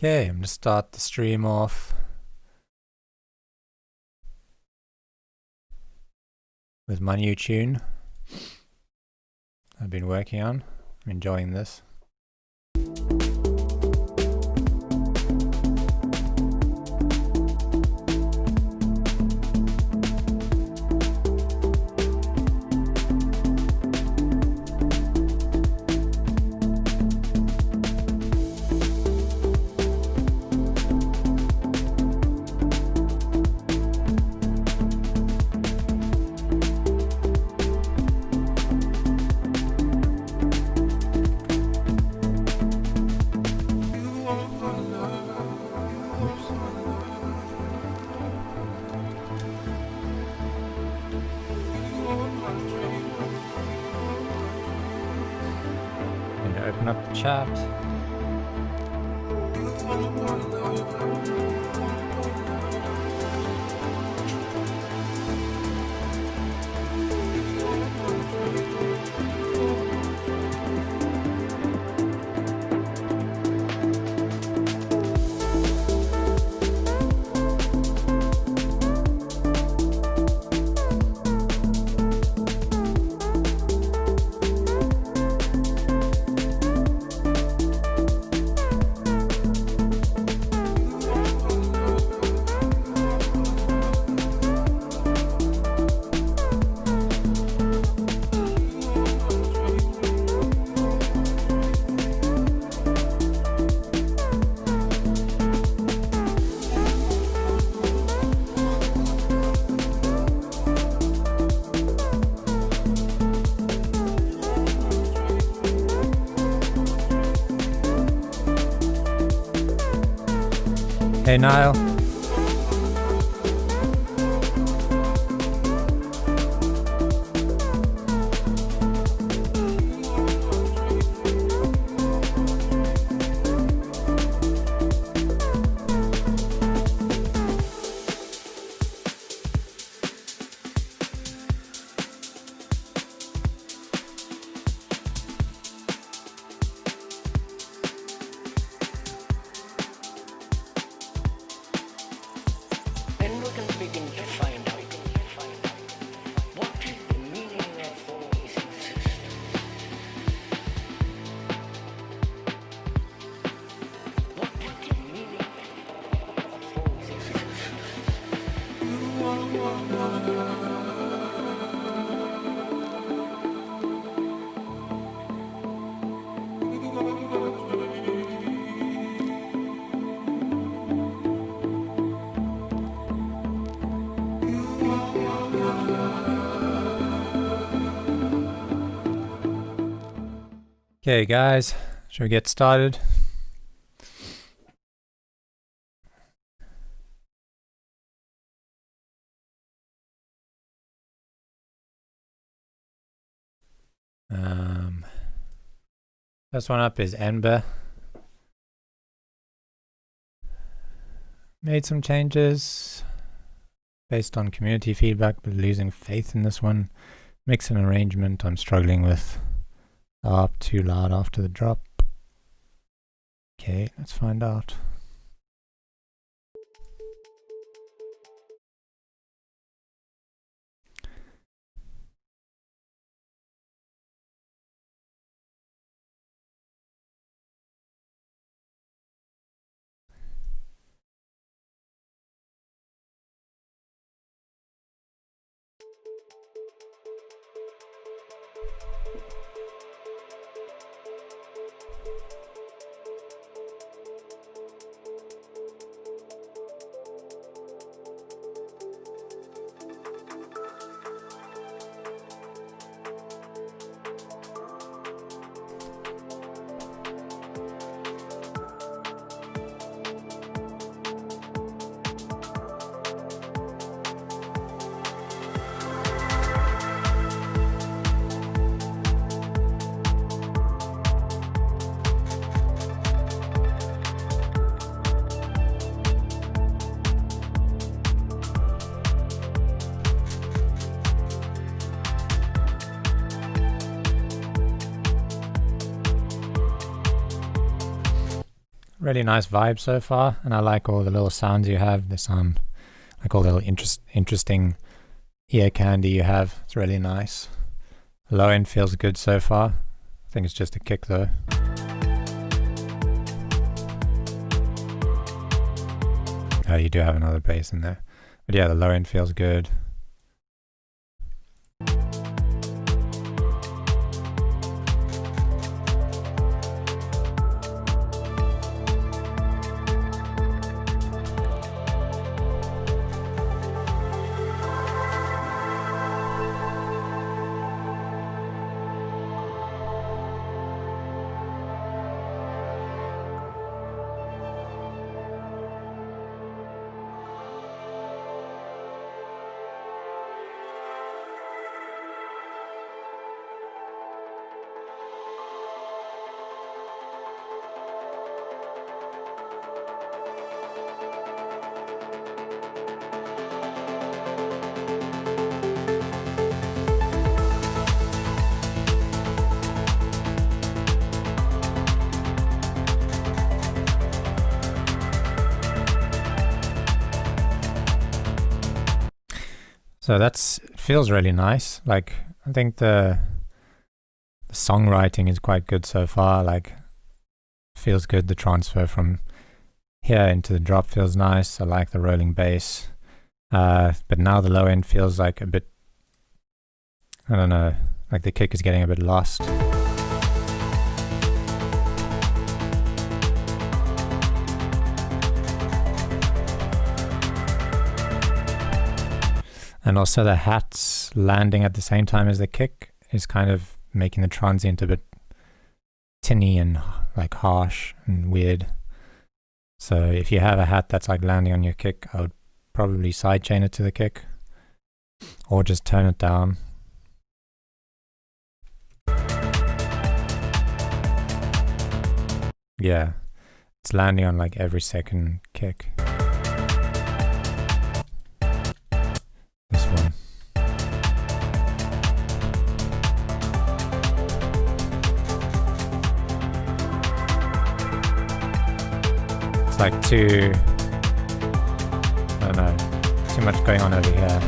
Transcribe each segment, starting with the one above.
Okay, I'm going to start the stream off with my new tune I've been working on. I'm enjoying this. Open up the chat. Hey Niall. Okay guys, shall we get started? First one up is Ember. Made some changes based on community feedback, but losing faith in this one. Mix and arrangement I'm struggling with. Up too loud after the drop. Okay, let's find out. really nice vibe so far, and I like all the little sounds you have. They sound like all the little interesting ear candy you have. It's really nice. Low end feels good so far. I think it's just a kick though. Oh, you do have another bass in there. But yeah, the low end feels good. So it feels really nice. Like, I think the songwriting is quite good so far. Like, feels good. The transfer from here into the drop feels nice. I like the rolling bass. But now the low end feels like a bit, I don't know, like the kick is getting a bit lost. And also the hats landing at the same time as the kick is kind of making the transient a bit tinny and like harsh and weird. So if you have a hat that's like landing on your kick, I would probably sidechain it to the kick or just turn it down. Yeah, it's landing on like every second kick. This one. It's like too, I don't know, too much going on over here.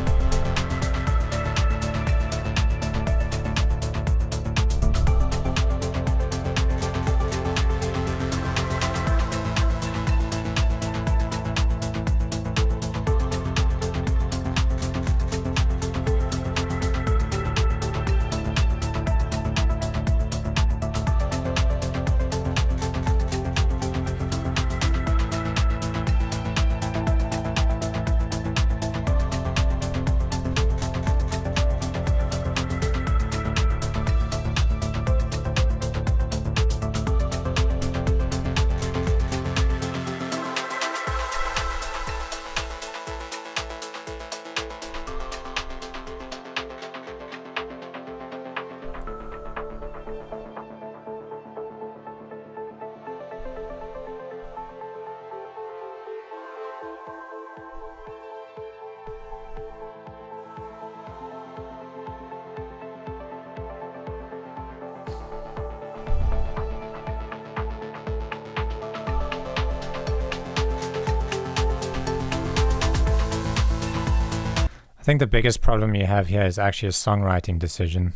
I think the biggest problem you have here is actually a songwriting decision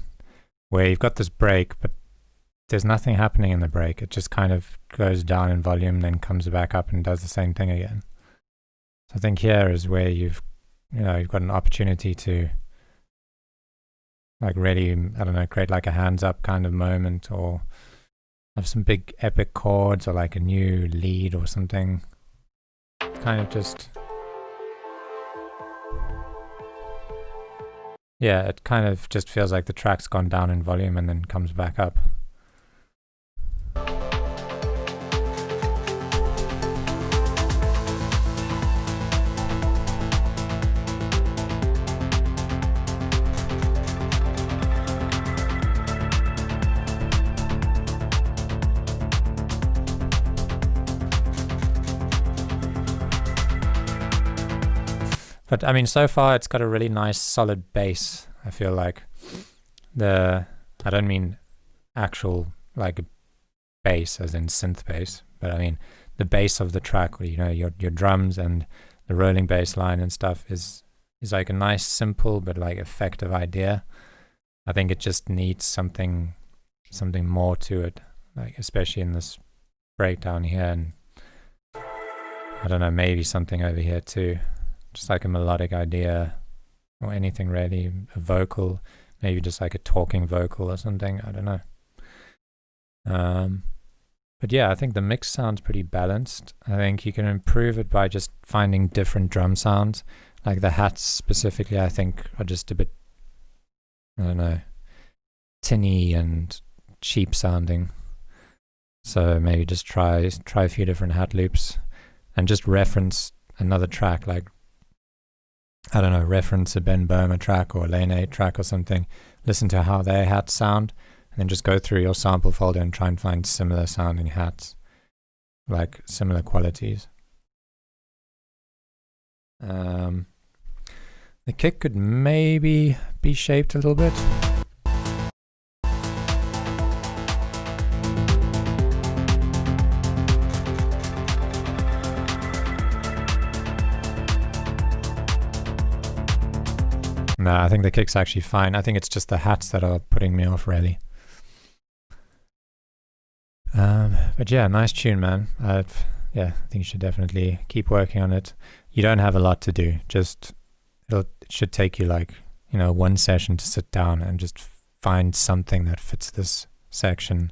where you've got this break, but there's nothing happening in the break. It just kind of goes down in volume, then comes back up and does the same thing again. So I think here is where you've got an opportunity to like really, I don't know, create like a hands up kind of moment or have some big epic chords or like a new lead or something. Kind of just, yeah, it kind of just feels like the track's gone down in volume and then comes back up. But I mean, so far it's got a really nice solid bass. I feel like I don't mean actual like bass as in synth bass, but I mean the base of the track, you know, your drums and the rolling bass line and stuff is like a nice, simple but like effective idea. I think it just needs something more to it, like especially in this breakdown here, and I don't know, maybe something over here too, just like a melodic idea or anything really, a vocal, maybe just like a talking vocal or something, I don't know. But yeah, I think the mix sounds pretty balanced. I think you can improve it by just finding different drum sounds. Like the hats specifically, I think are just a bit, I don't know, tinny and cheap sounding. So maybe just try a few different hat loops and just reference another track, like, I don't know, reference a Ben Böhmer track or a Lane 8 track or something. Listen to how their hats sound, and then just go through your sample folder and try and find similar sounding hats, like similar qualities. The kick could maybe be shaped a little bit. No, I think the kick's actually fine. I think it's just the hats that are putting me off, really. But yeah, nice tune, man. Yeah, I think you should definitely keep working on it. You don't have a lot to do. Just it should take you like, you know, one session to sit down and just find something that fits this section.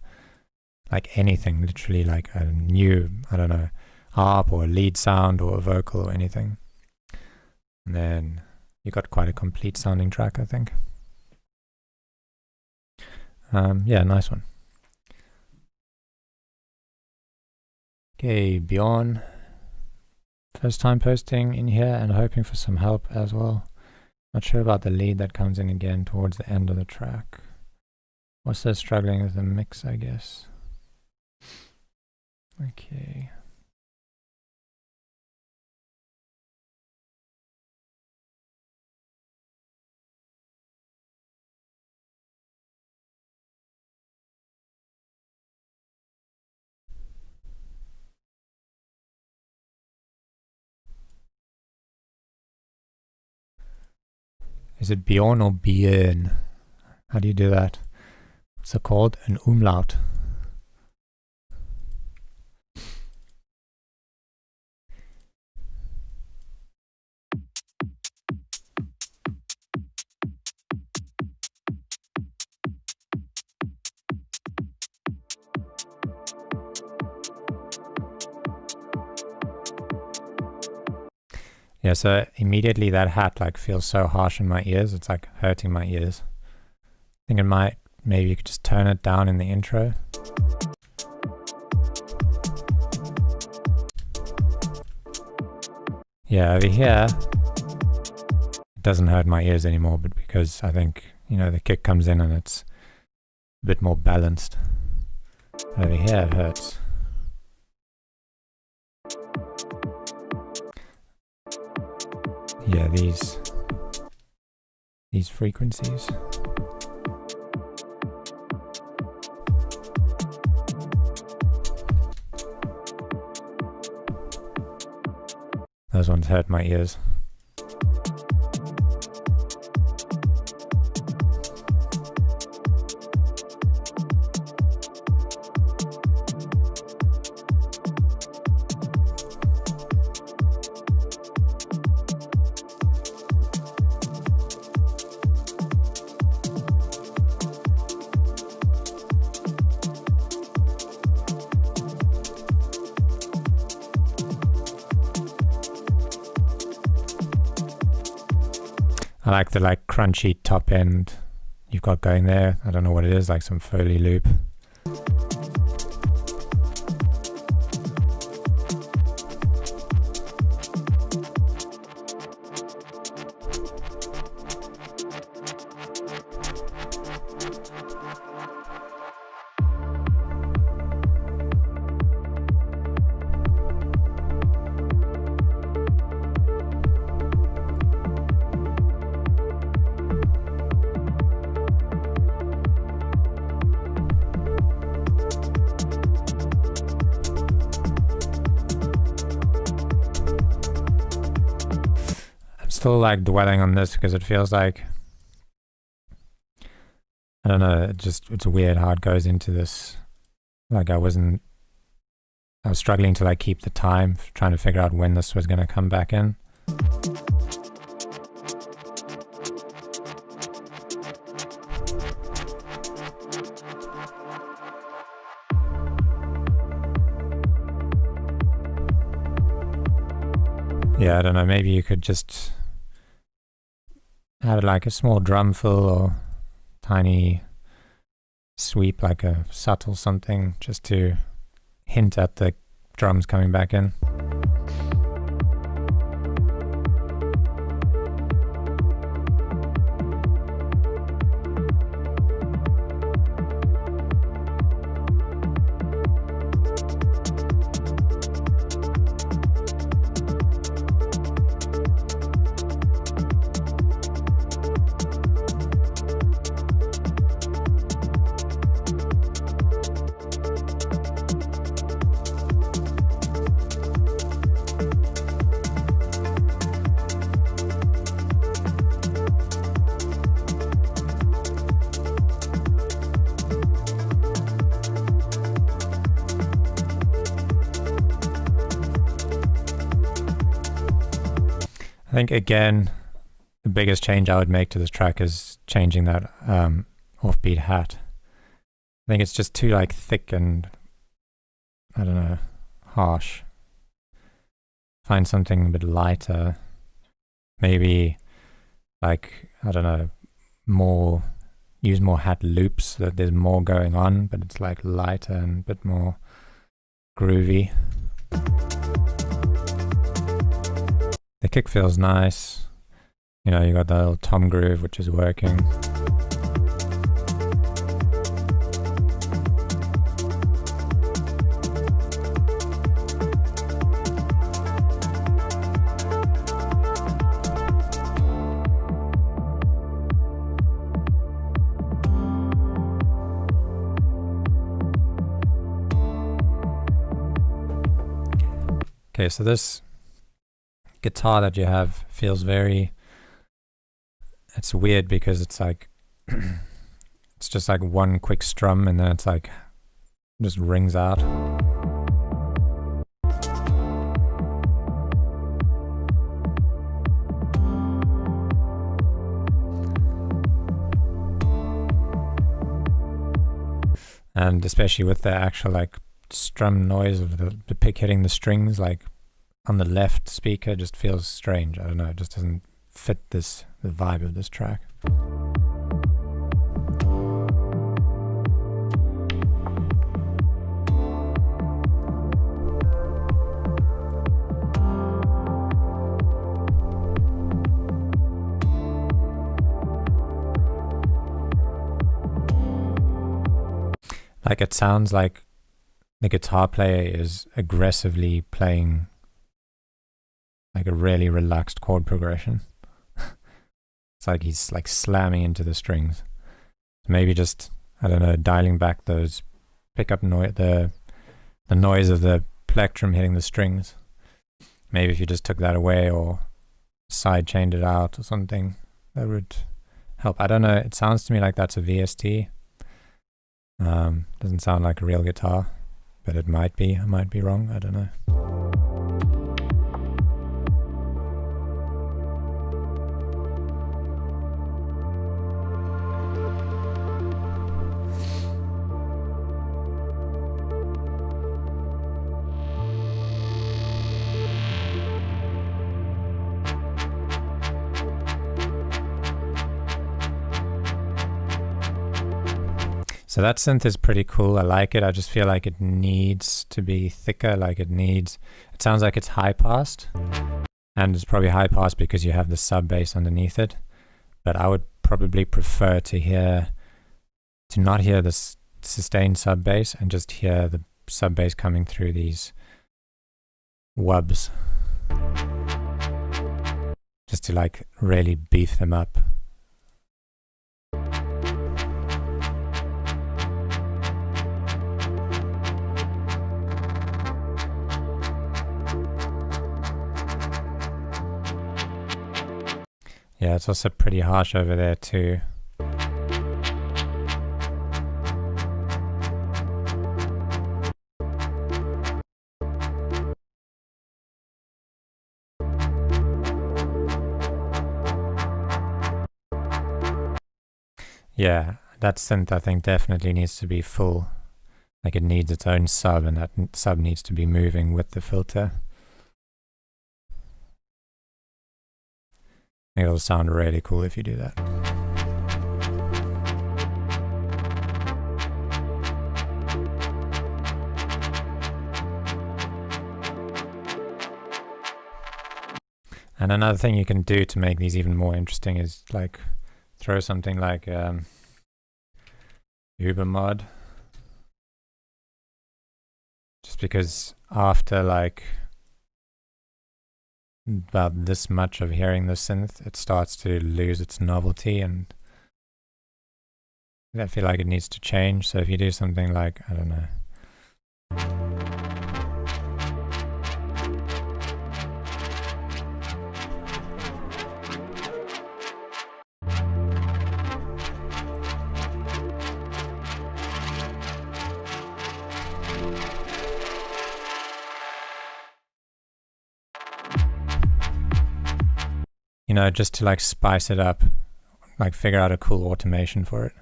Like anything, literally, like a new, I don't know, harp or a lead sound or a vocal or anything. And then you got quite a complete sounding track, I think. Yeah, nice one. Okay, Bjorn. First time posting in here and hoping for some help as well. Not sure about the lead that comes in again towards the end of the track. Also struggling with the mix, I guess. Okay. Is it Bjorn or Björn? How do you do that? What's it called? An umlaut. Yeah, so immediately that hat like feels so harsh in my ears. It's like hurting my ears. I think it might, maybe you could just tone it down in the intro. Yeah, over here, it doesn't hurt my ears anymore, but because I think, you know, the kick comes in and it's a bit more balanced. Over here it hurts. Yeah, these frequencies. Those ones hurt my ears. I like the like crunchy top end you've got going there. I don't know what it is, like some Foley loop. still like dwelling on this because it feels like, I don't know, it's weird how it goes into this. Like I was struggling to like keep the time, trying to figure out when this was going to come back in. Yeah, I don't know, maybe you could just have like a small drum fill or tiny sweep, like a subtle something, just to hint at the drums coming back in. I think again, the biggest change I would make to this track is changing that offbeat hat. I think it's just too like thick and, I don't know, harsh. Find something a bit lighter. Maybe like, I don't know, use more hat loops so that there's more going on, but it's like lighter and a bit more groovy. The kick feels nice. You know, you got the little tom groove, which is working. Okay, so this guitar that you have feels very, it's weird because it's like it's just like one quick strum and then it's like just rings out. And especially with the actual like strum noise of the pick hitting the strings, like on the left speaker, just feels strange. I don't know, it just doesn't fit the vibe of this track. Like it sounds like the guitar player is aggressively playing like a really relaxed chord progression. It's like he's like slamming into the strings. Maybe just, I don't know, dialing back those pickup noise, the noise of the plectrum hitting the strings. Maybe if you just took that away or side chained it out or something, that would help. I don't know, it sounds to me like that's a VST. Doesn't sound like a real guitar, but it might be. I might be wrong, I don't know. So that synth is pretty cool. I like it. I just feel like it needs to be thicker. Like it sounds like it's high passed, and it's probably high passed because you have the sub bass underneath it. But I would probably prefer to not hear the sustained sub bass and just hear the sub bass coming through these wubs, just to like really beef them up. Yeah, it's also pretty harsh over there too. Yeah, that synth I think definitely needs to be full. Like it needs its own sub, and that sub needs to be moving with the filter. I think it'll sound really cool if you do that. And another thing you can do to make these even more interesting is like throw something like Ubermod. Just because after like about this much of hearing the synth, it starts to lose its novelty, and I feel like it needs to change. So if you do something like, I don't know, you know, just to like spice it up, like figure out a cool automation for it.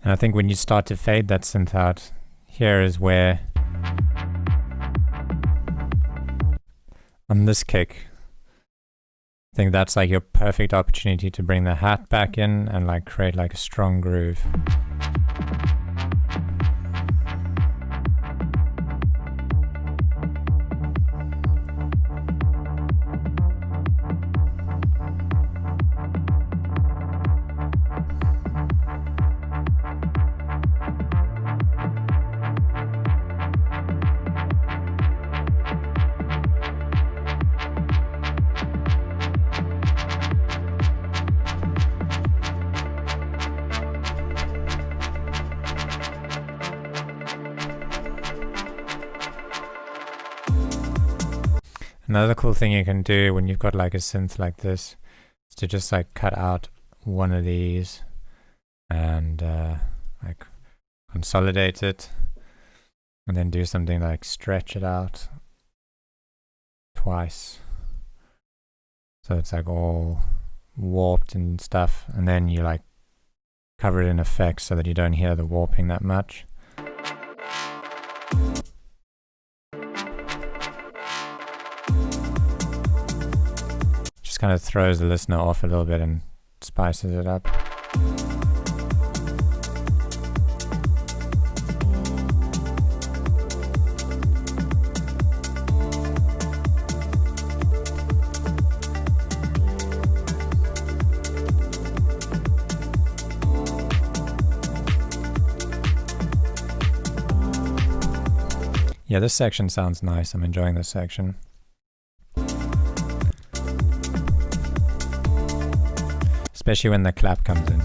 And I think when you start to fade that synth out, here is where, on this kick, I think that's like your perfect opportunity to bring the hat back in and like create like a strong groove. Another cool thing you can do when you've got like a synth like this is to just like cut out one of these and like consolidate it, and then do something like stretch it out twice, so it's like all warped and stuff, and then you like cover it in effects so that you don't hear the warping that much. Kind of throws the listener off a little bit and spices it up. Yeah, this section sounds nice. I'm enjoying this section. Especially when the clap comes in.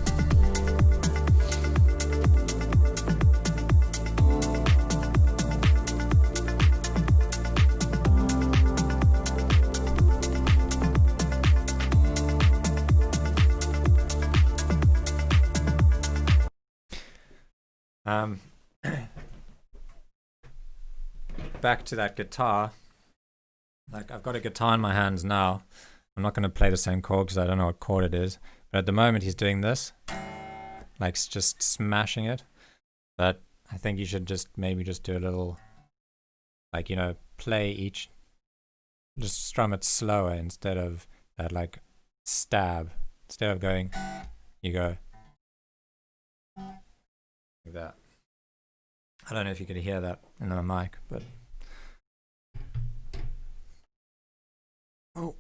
Back to that guitar. Like, I've got a guitar in my hands now. I'm not going to play the same chord because I don't know what chord it is. But at the moment he's doing this, like just smashing it. But I think you should just maybe just do a little, like, you know, play each, just strum it slower instead of that like stab. Instead of going, you go like that. I don't know if you could hear that in the mic, but Oh.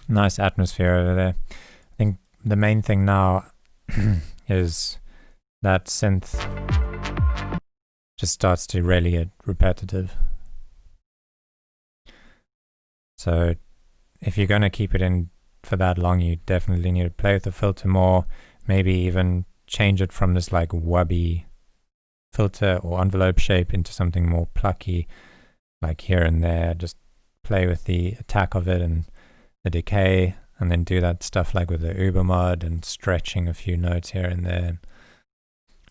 Nice atmosphere over there. I think the main thing now is that synth just starts to really get repetitive. So if you're going to keep it in for that long, you definitely need to play with the filter more, maybe even change it from this like wubby filter or envelope shape into something more plucky, like here and there. Just play with the attack of it and the decay, and then do that stuff like with the Uber mod and stretching a few notes here and there.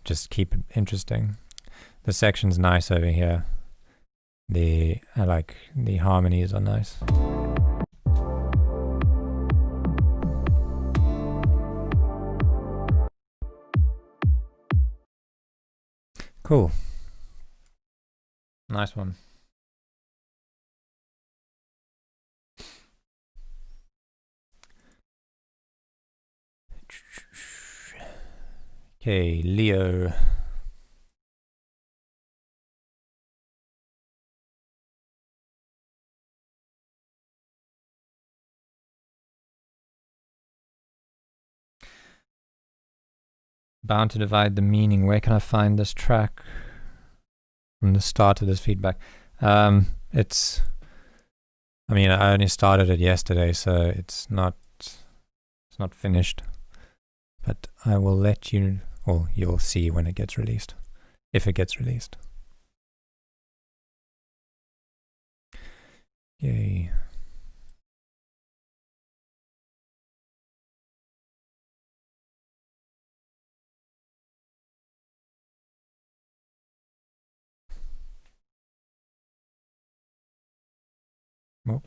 Just keep it interesting. The section's nice over here. I like the harmonies are nice. Cool. Nice one. Okay, Leo. Bound to divide the meaning. Where can I find this track from the start of this feedback? I only started it yesterday, so it's not finished. But I will let you, or you'll see when it gets released, if it gets released. Yay. Oh.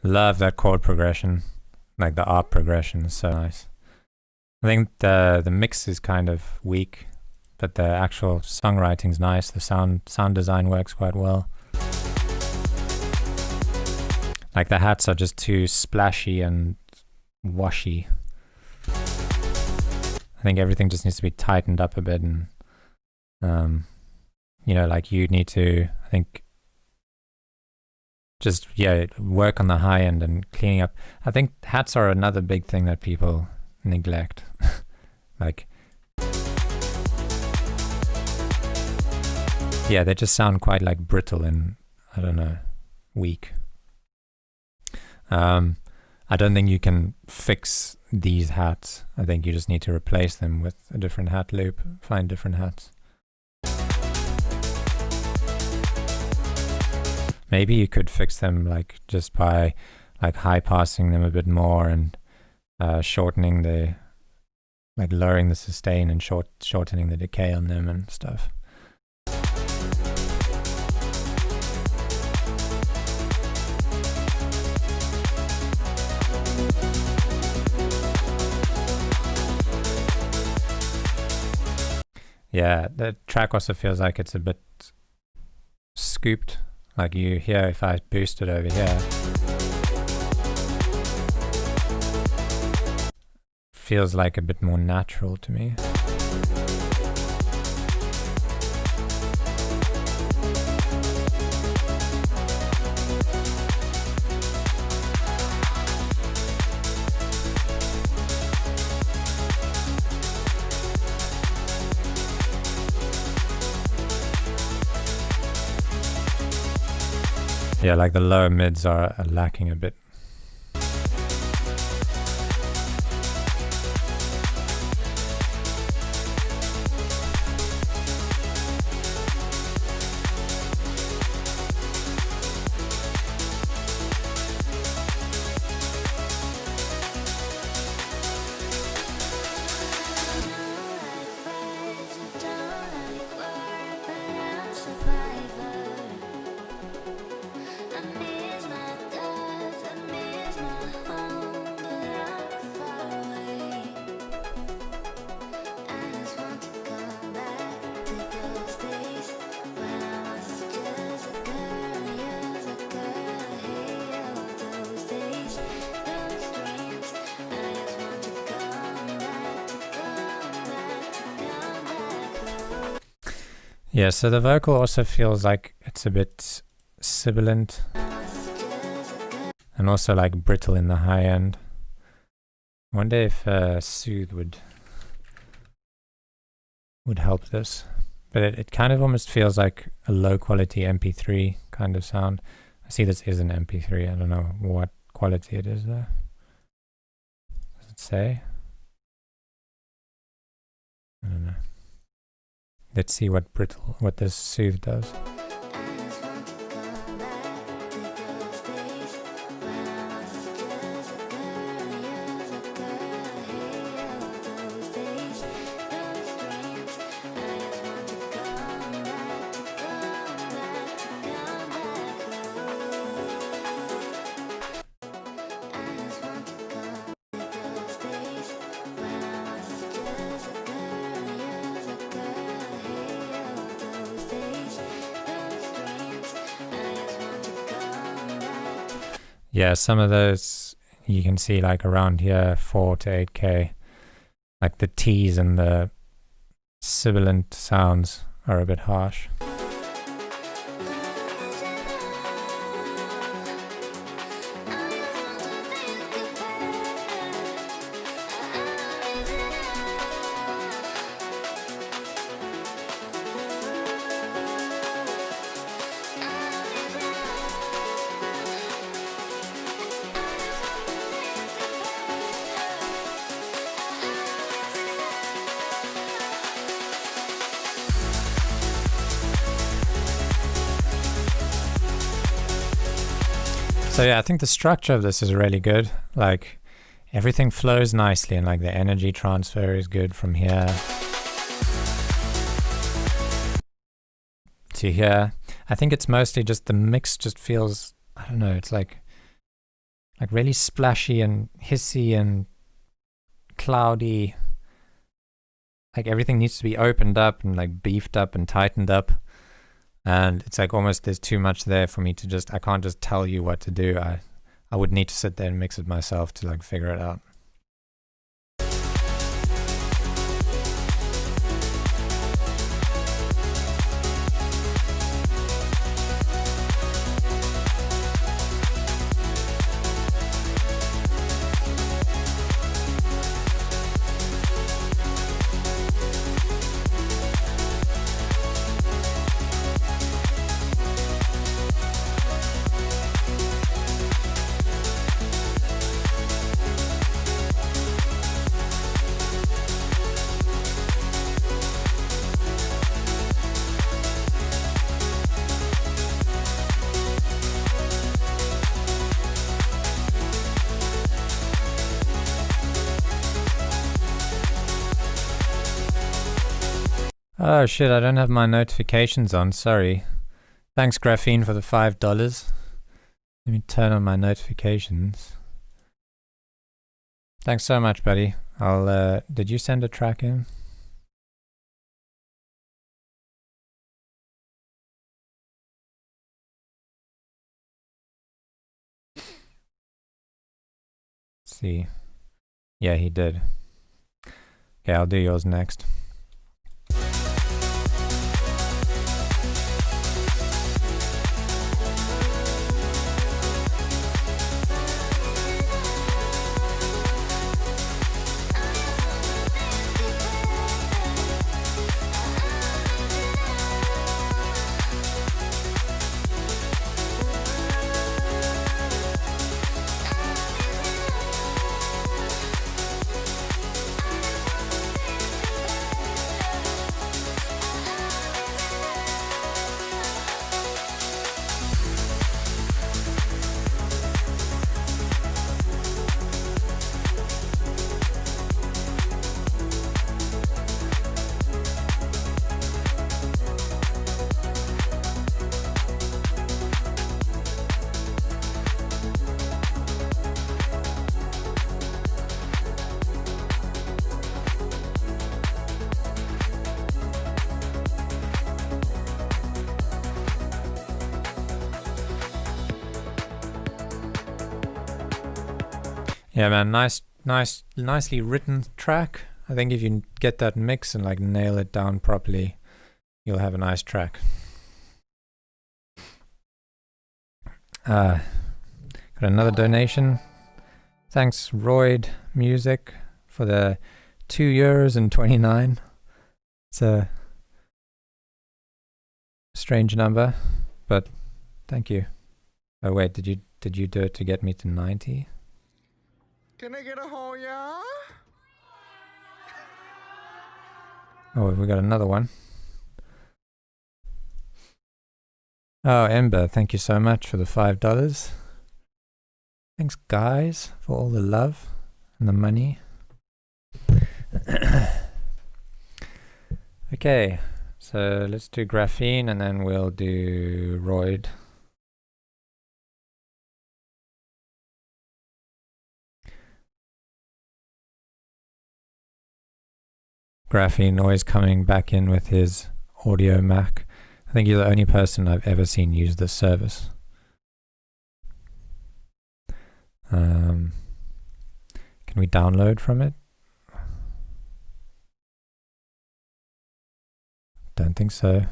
Love that chord progression. Like the art progression is so nice. I think the mix is kind of weak, but the actual songwriting's nice. The sound design works quite well. Like the hats are just too splashy and washy. I think everything just needs to be tightened up a bit, and you know, like you need to, I think, just work on the high end and cleaning up. I think hats are another big thing that people neglect. Like, yeah, they just sound quite like brittle and, I don't know, weak. I don't think you can fix these hats. I think you just need to replace them with a different hat loop, find different hats. Maybe you could fix them like just by like high passing them a bit more and shortening the, like lowering the sustain and shortening the decay on them and stuff. Yeah, the track also feels like it's a bit scooped. Like you hear if I boost it over here, feels like a bit more natural to me. Yeah, like the lower mids are lacking a bit. Yeah, so the vocal also feels like it's a bit sibilant and also like brittle in the high end. I wonder if Soothe would help this, but it kind of almost feels like a low quality MP3 kind of sound. I see this is an MP3. I don't know what quality it is though. Does it say? I don't know. Let's see what this Soothe does. Yeah, some of those you can see like around here, 4 to 8K. Like the T's and the sibilant sounds are a bit harsh. So yeah, I think the structure of this is really good. Like everything flows nicely and like the energy transfer is good from here to here. I think it's mostly just the mix just feels, I don't know, it's like like really splashy and hissy and cloudy. Like everything needs to be opened up and like beefed up and tightened up. And it's like almost there's too much there for me to just, I can't just tell you what to do. I would need to sit there and mix it myself to like figure it out. Oh shit, I don't have my notifications on, sorry. Thanks Graphene for the $5. Let me turn on my notifications. Thanks so much, buddy. Did you send a track in? Let's see. Yeah, he did. Okay, I'll do yours next. Yeah, man, nicely written track. I think if you get that mix and like nail it down properly, you'll have a nice track. Got another donation. Thanks, Royd Music, for the €2.29. It's a strange number, but thank you. Oh wait, did you do it to get me to 90? Can I get a Hoya? Oh, we got another one. Oh, Ember, thank you so much for the $5. Thanks, guys, for all the love and the money. Okay, so let's do Graphene and then we'll do Royd. Graphene always coming back in with his Audio Mac. I think you're the only person I've ever seen use this service. Can we download from it? Don't think so.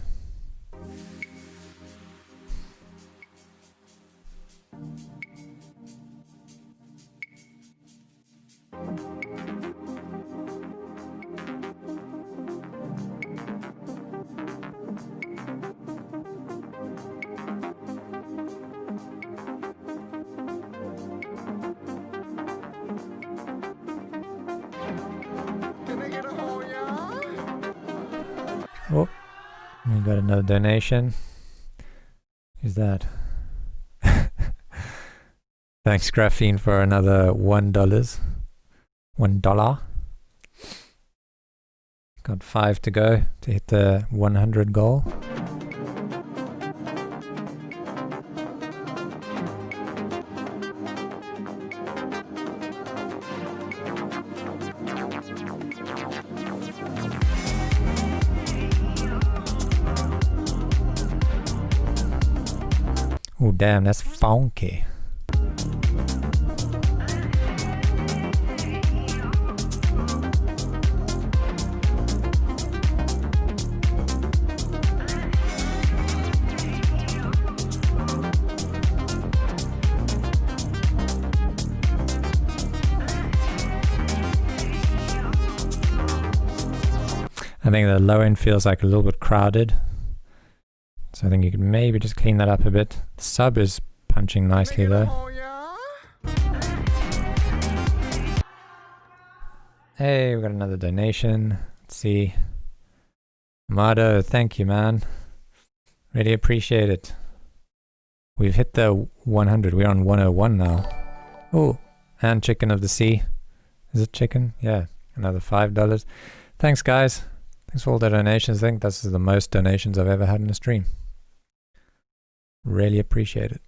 Oh, we got another donation. Who's that? Thanks, Graphene, for another $1. $1. Got 5 to go to hit the 100 goal. Oh damn, that's funky. I think the low end feels like a little bit crowded. So I think you could maybe just clean that up a bit. The sub is punching nicely though. Hey, we got another donation. Let's see. Mado, thank you, man. Really appreciate it. We've hit the 100. We're on 101 now. Oh, and Chicken of the Sea. Is it chicken? Yeah, another $5. Thanks, guys. Thanks for all the donations. I think this is the most donations I've ever had in a stream. Really appreciate it.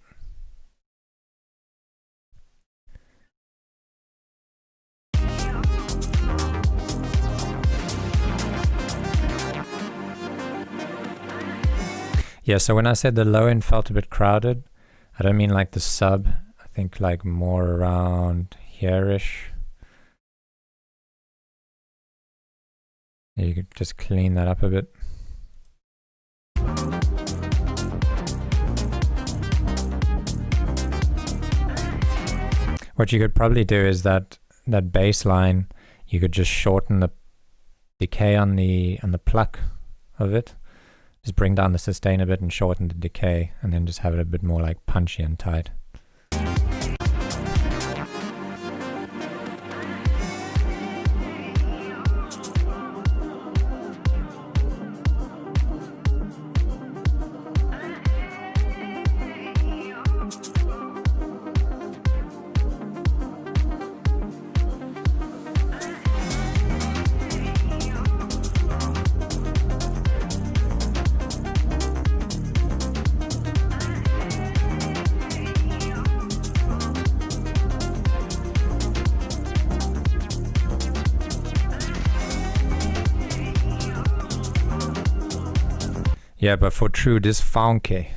Yeah, so when I said the low end felt a bit crowded, I don't mean like the sub. I think like more around here-ish. You could just clean that up a bit. What you could probably do is that bass line, you could just shorten the decay on the pluck of it. Just bring down the sustain a bit and shorten the decay, and then just have it a bit more like punchy and tight. Yeah, but for true, this funky.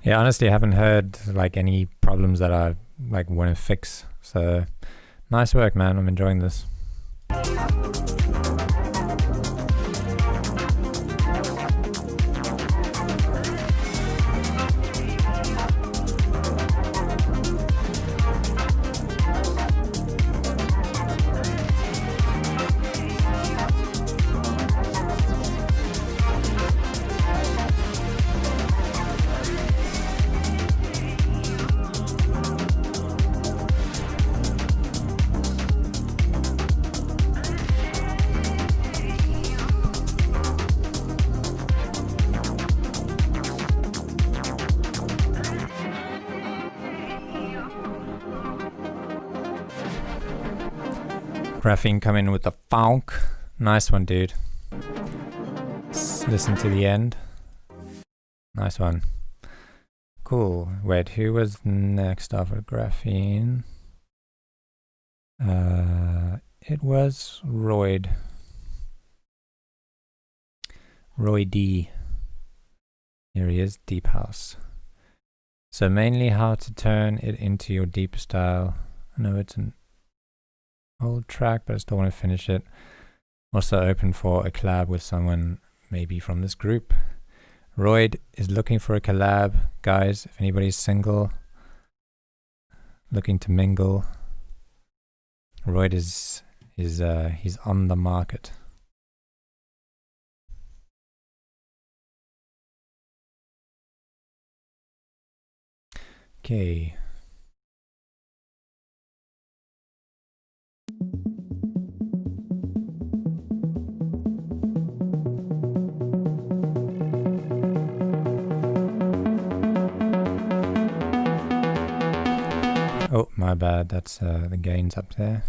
Yeah, honestly, I haven't heard like any problems that I like want to fix. So nice work, man. I'm enjoying this. Graphene coming in with the funk. Nice one, dude. Let's listen to the end. Nice one. Cool. Wait, who was next after Graphene? It was Royd. Roy D. Here he is, Deep House. So mainly how to turn it into your deep style. I know it's an old track, but I still want to finish it. Also open for a collab with someone maybe from this group. Royd is looking for a collab, guys. If anybody's single, looking to mingle, Royd is he's on the market. Okay. Oh, my bad. That's the gains up there.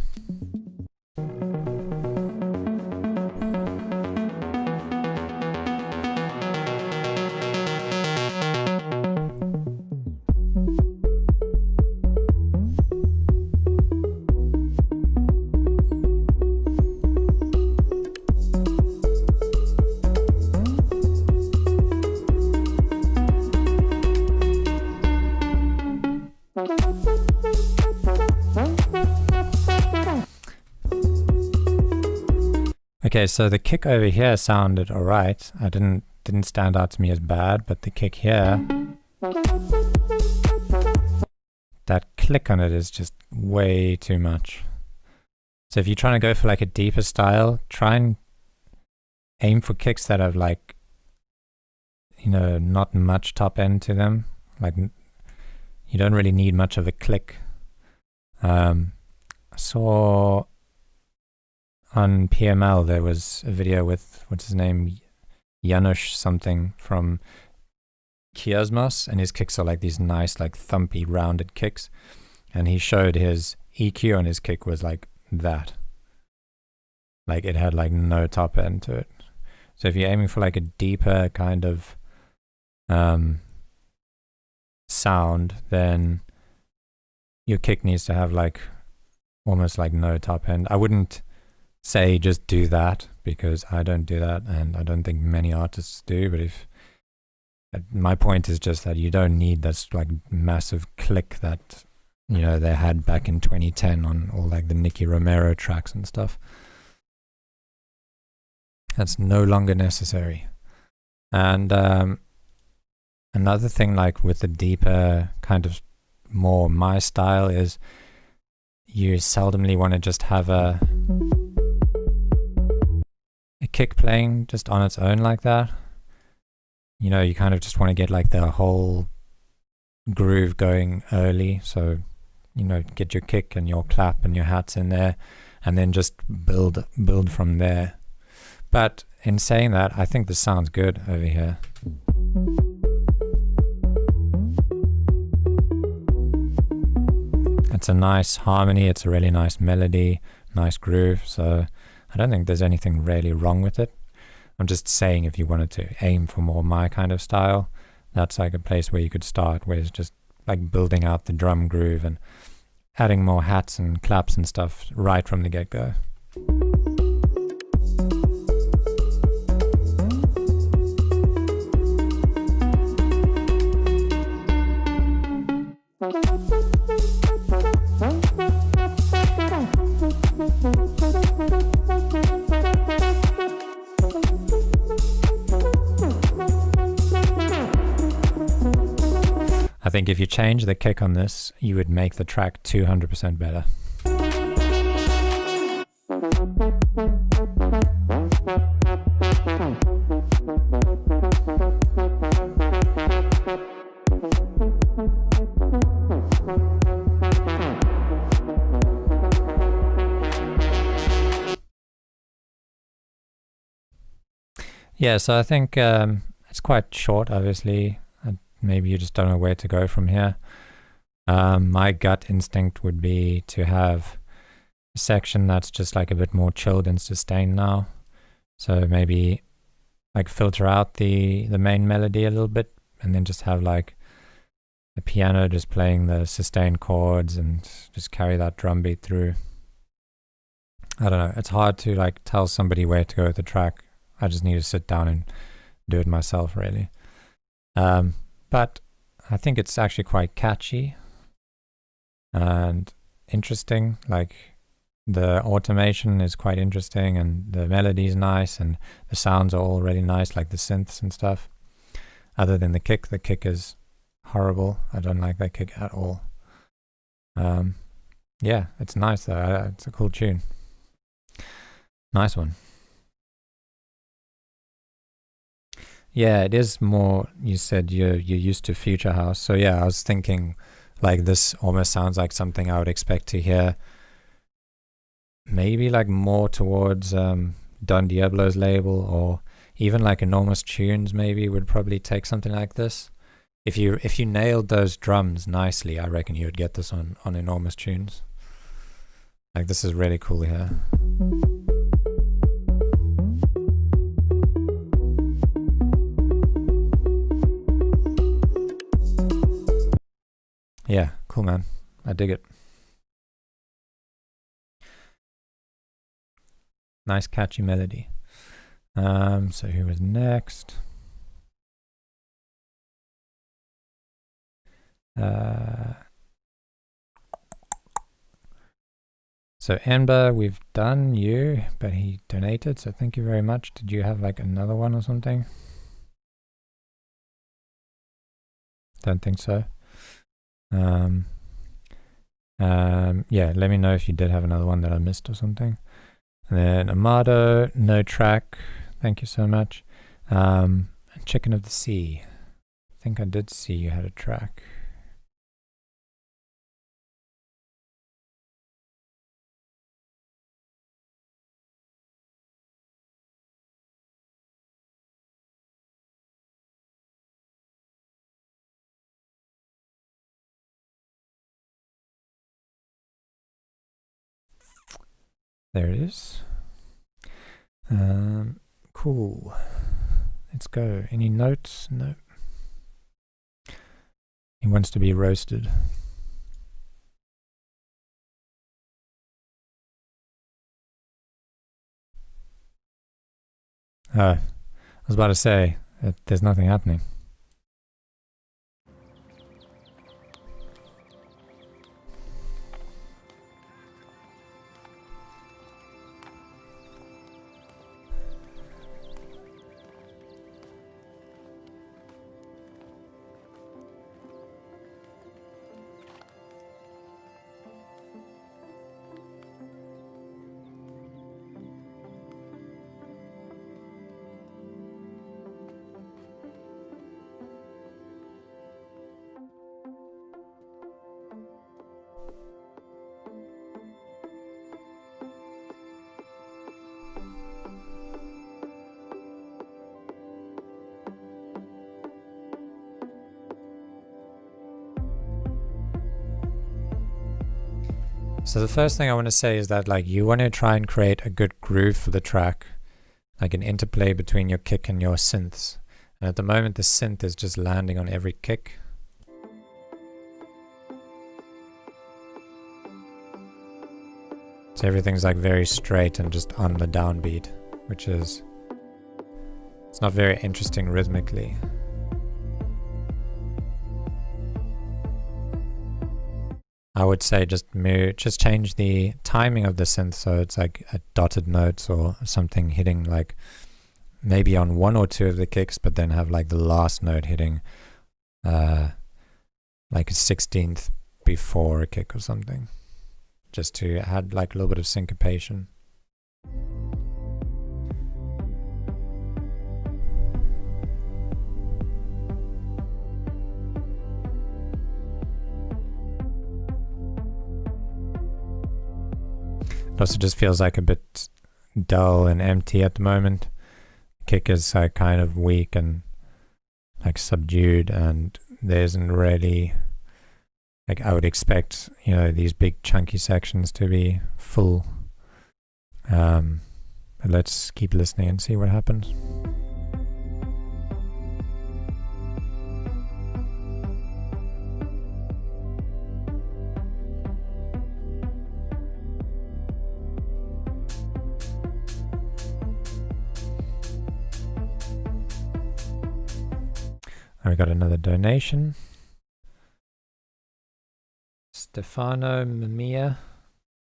Okay, so the kick over here sounded alright. I didn't stand out to me as bad, but the kick here, that click on it is just way too much. So if you're trying to go for like a deeper style, try and aim for kicks that have like, you know, not much top end to them. Like you don't really need much of a click. I saw on PML there was a video with, what's his name, Janusz something from Kiasmos, and his kicks are like these nice like thumpy rounded kicks, and he showed his EQ on his kick was like that, like it had like no top end to it. So if you're aiming for like a deeper kind of sound, then your kick needs to have like almost like no top end. I wouldn't say just do that, because I don't do that, and I don't think many artists do. But if my point is just that you don't need this like massive click that, you know, they had back in 2010 on all like the Nicky Romero tracks and stuff. That's no longer necessary. And another thing, like with the deeper kind of more my style, is you seldomly want to just have a kick playing just on its own like that. You know, you kind of just want to get like the whole groove going early. So, you know, get your kick and your clap and your hats in there, and then just build from there. But in saying that, I think this sounds good over here. It's a nice harmony, it's a really nice melody, nice groove, so I don't think there's anything really wrong with it. I'm just saying, if you wanted to aim for more my kind of style, that's like a place where you could start, where it's just like building out the drum groove and adding more hats and claps and stuff right from the get-go. I think if you change the kick on this, you would make the track 200% better. Yeah, so I think it's quite short, obviously. Maybe you just don't know where to go from here. My gut instinct would be to have a section that's just like a bit more chilled and sustained now. So maybe like filter out the main melody a little bit, and then just have like the piano just playing the sustained chords and just carry that drum beat through. I don't know. It's hard to like tell somebody where to go with the track. I just need to sit down and do it myself, really. But I think it's actually quite catchy and interesting. Like, the automation is quite interesting, and the melody is nice, and the sounds are all really nice, like the synths and stuff. Other than the kick is horrible. I don't like that kick at all. Yeah, it's nice though. It's a cool tune. Nice one. Yeah, it is more, you said you're used to Future House. So yeah, I was thinking like this almost sounds like something I would expect to hear maybe like more towards Don Diablo's label, or even like Enormous Tunes maybe would probably take something like this. If you nailed those drums nicely, I reckon you would get this on Enormous Tunes. Like this is really cool here. Yeah, cool man. I dig it. Nice catchy melody. So who was next? So Amber, we've done you, but he donated, so thank you very much. Did you have like another one or something? Don't think so. Yeah, let me know if you did have another one that I missed or something. And then Amado, no track, thank you so much. Chicken of the Sea, I think I did see you had a track. There it is. Cool. Let's go. Any notes? No. He wants to be roasted. I was about to say that there's nothing happening. So the first thing I want to say is that like you want to try and create a good groove for the track, like an interplay between your kick and your synths. And at the moment the synth is just landing on every kick. So everything's like very straight and just on the downbeat, which is, it's not very interesting rhythmically. I would say just change the timing of the synth so it's like a dotted notes or something hitting like maybe on one or two of the kicks, but then have like the last note hitting like a 16th before a kick or something, just to add like a little bit of syncopation. It also just feels like a bit dull and empty at the moment. Kick is like kind of weak and like subdued, and there isn't really, like I would expect, you know, these big chunky sections to be full. But let's keep listening and see what happens. We got another donation. Stefano Mamiya,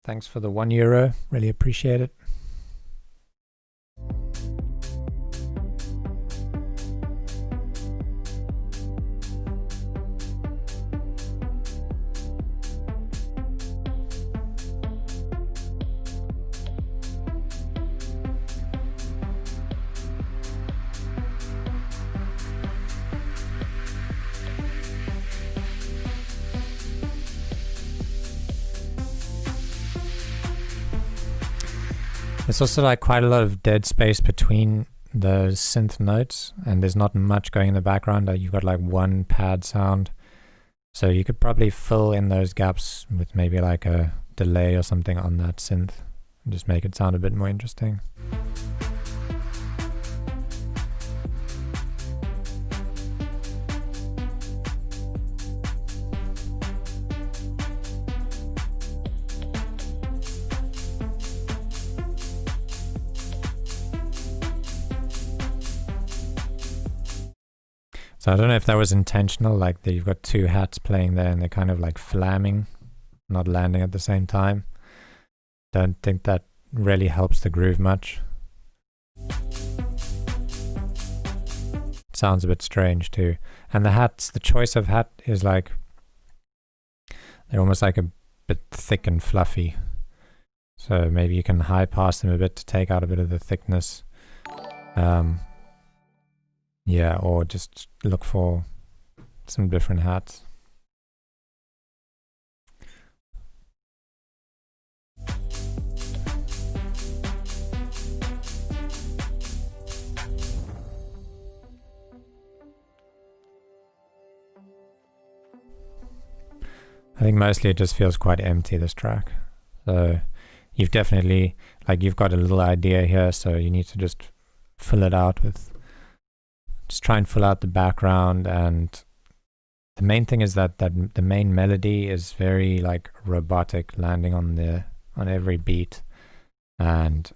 Thanks for the €1. Really appreciate it. There's also like quite a lot of dead space between the synth notes, and there's not much going in the background. You've got like one pad sound, so you could probably fill in those gaps with maybe like a delay or something on that synth and just make it sound a bit more interesting. So I don't know if that was intentional, like that you've got two hats playing there and they're kind of like flamming, not landing at the same time. Don't think that really helps the groove much. Sounds a bit strange too. And the hats, the choice of hat is like, they're almost like a bit thick and fluffy. So maybe you can high pass them a bit to take out a bit of the thickness. Yeah, or just look for some different hats. I think mostly it just feels quite empty, this track. So you've definitely, like, you've got a little idea here, so you need to just fill it out with, just try and fill out the background. And the main thing is that the main melody is very like robotic, landing on every beat, and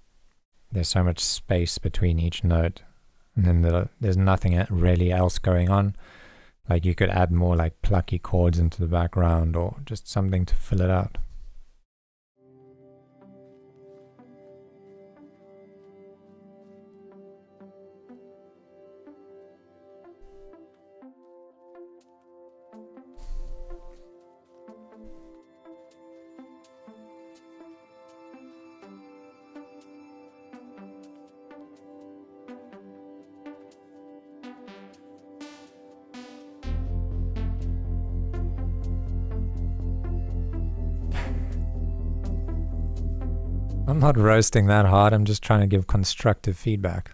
there's so much space between each note, and then there's nothing really else going on. Like you could add more like plucky chords into the background or just something to fill it out. I'm not roasting that hard, I'm just trying to give constructive feedback.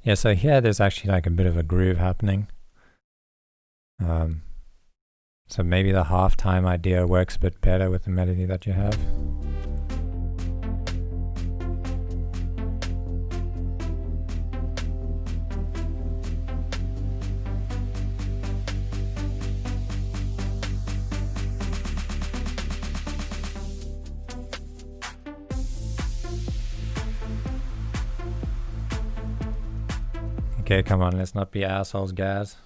Yeah, so here there's actually like a bit of a groove happening. So maybe the halftime idea works a bit better with the melody that you have. Okay, come on, let's not be assholes, guys.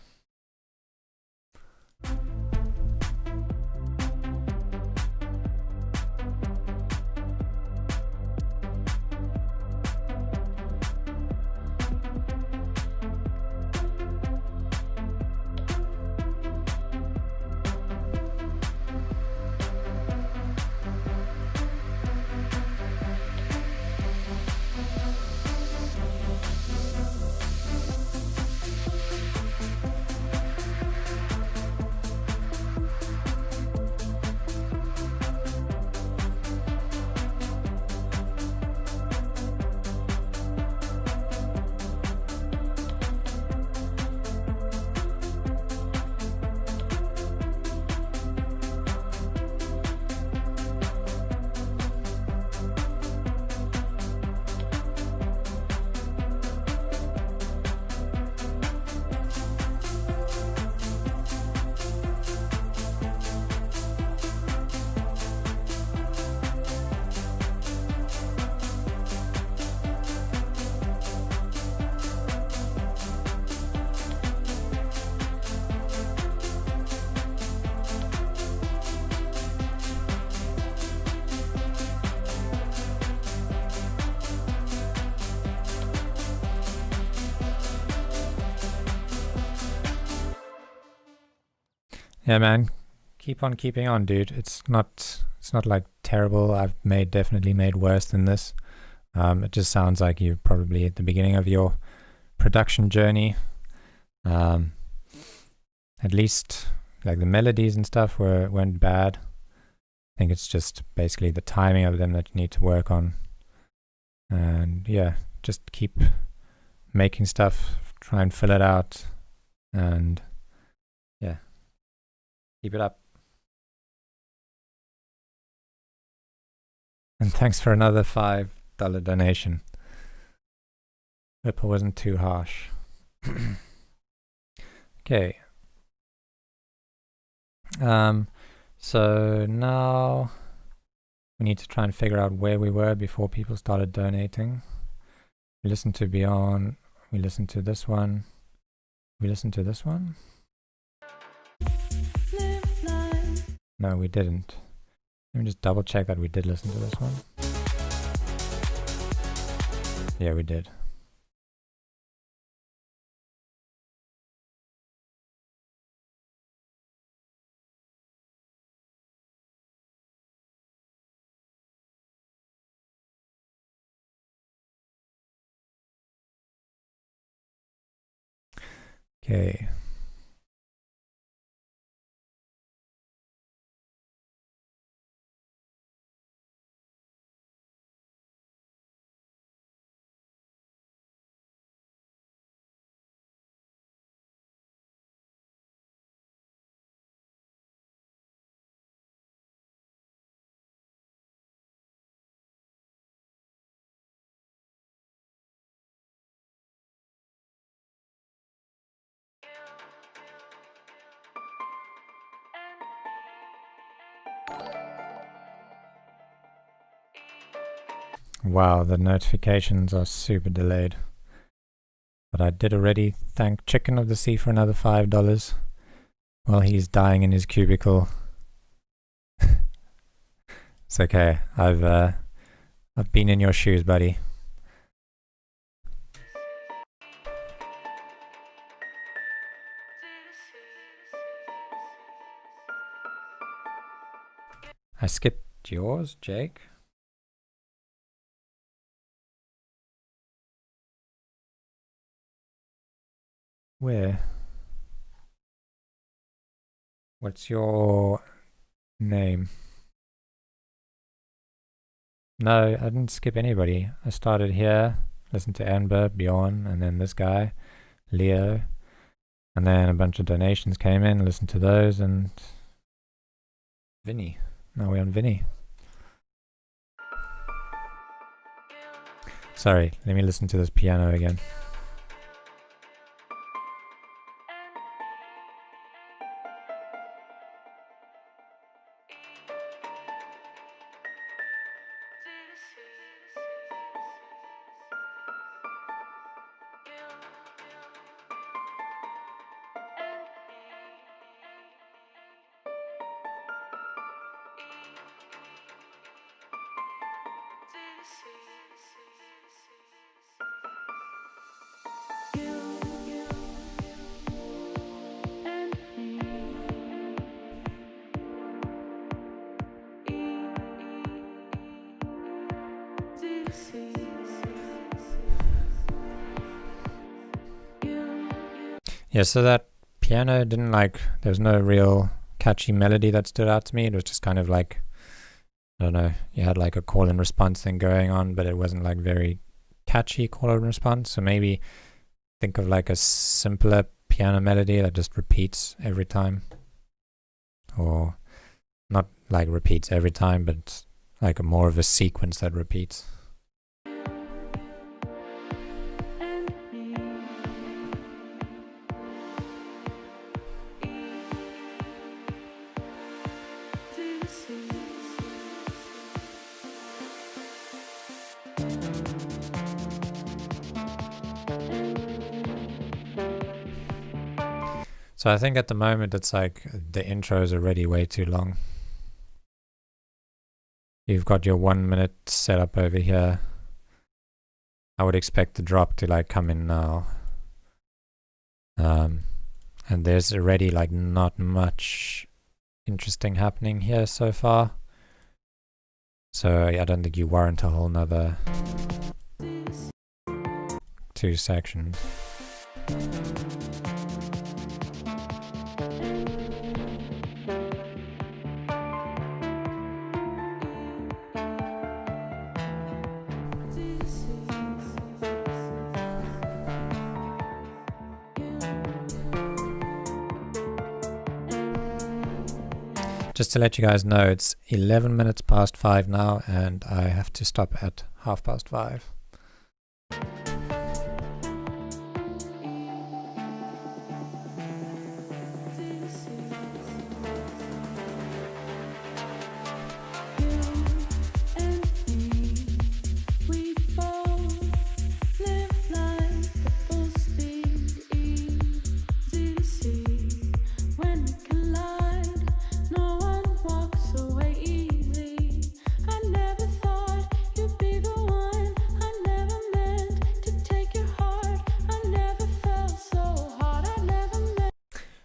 Yeah, man. Keep on keeping on, dude. It's not like terrible. I've definitely made worse than this. It just sounds like you're probably at the beginning of your production journey. At least like the melodies and stuff weren't bad. I think it's just basically the timing of them that you need to work on. And yeah, just keep making stuff, try and fill it out, and yeah, keep it up. And thanks for another $5 donation. Hope it wasn't too harsh. Okay. So now we need to try and figure out where we were before people started donating. We listened to Beyond. We listened to this one. We listened to this one? No, we didn't. Let me just double check that we did listen to this one. Yeah, we did. Okay. Wow, the notifications are super delayed. But I did already thank Chicken of the Sea for another $5 while he's dying in his cubicle. It's okay. I've been in your shoes, buddy. I skipped yours, Jake. Where? What's your name? No, I didn't skip anybody. I started here, listened to Amber, Bjorn, and then this guy, Leo. And then a bunch of donations came in, listened to those, and Vinny. Now we're on Vinny. Sorry, let me listen to this piano again. Yeah, so that piano didn't there was no real catchy melody that stood out to me. It was just kind of like, I don't know, you had like a call and response thing going on, but it wasn't like very catchy call and response. So maybe think of like a simpler piano melody that just repeats every time. Or not like repeats every time, but like a more of a sequence that repeats. So I think at the moment it's like the intro is already way too long. You've got your 1 minute setup over here. I would expect the drop to like come in now. And And there's already like not much interesting happening here so far. So I don't think you warrant a whole nother 2 sections. Just to let you guys know, it's 11 minutes past 5 now, and I have to stop at 5:30.